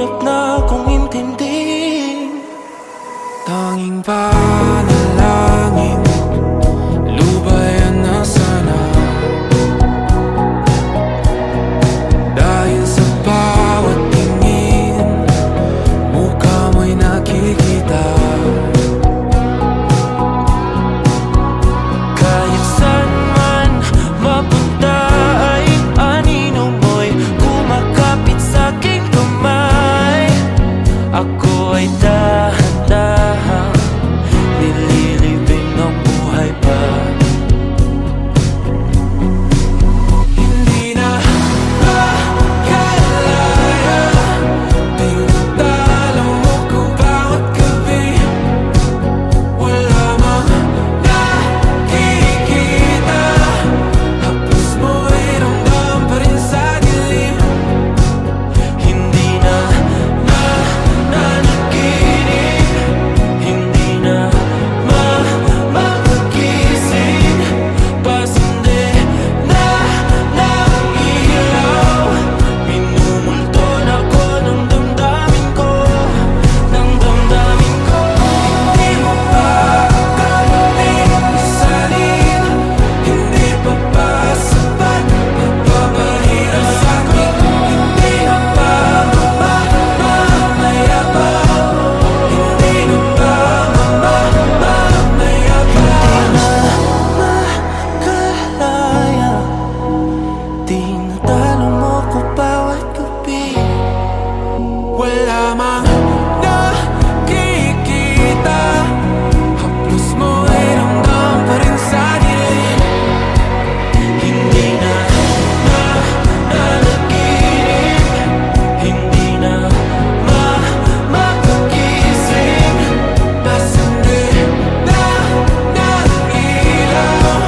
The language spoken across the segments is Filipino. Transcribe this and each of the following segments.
hirap na akong intindihin. Tanging panalangin, lubayan na sana. Dahil sa bawat tingin, mukha mo'y nakikita. Kahit saan man mapunta ay anino mo'y kumakapit sa'king kamay. Ako ay dahan-dahang nililibing ng buhay pa. Hindi na makalaya, tinatalo mo ko bawat gabi. Wala mang nakikita, haplos mo ay ramdam pa rin sa dilim. Hindi na nananaginip, hindi na mapagising. Pasindi na ng ilaw, minumulton ako ng damdamin ko, ng damdamin ko. Hindi mo pa akalaing isalin, hindi pa ba sapat nagpapahirap sa'kin? Hindi na ba mamamayabang? Hindi na ba mamamayabang? Makalaya, tinatalo mo ko bawat gabi. Wala mang nakikita, haplos mo ay ramdam pa rin sa dilim. Hindi na nananaginip, hindi na mapagising. Pasindi na ng ilaw,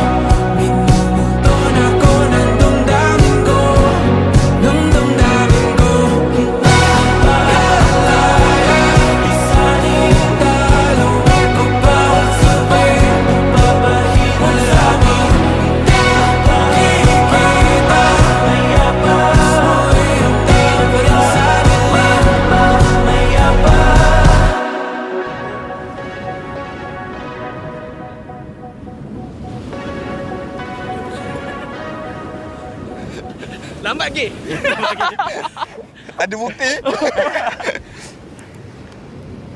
minumulton ako ng damdamin ko, ng damdamin ko. Makalaya, isalin talo ko bawat sabi. Papahirap sa'kin, nakikita, mayabang. Haplos mo ay ramdam pa rin sa dilim, mayabang. Lambat lagi. Ada bukti.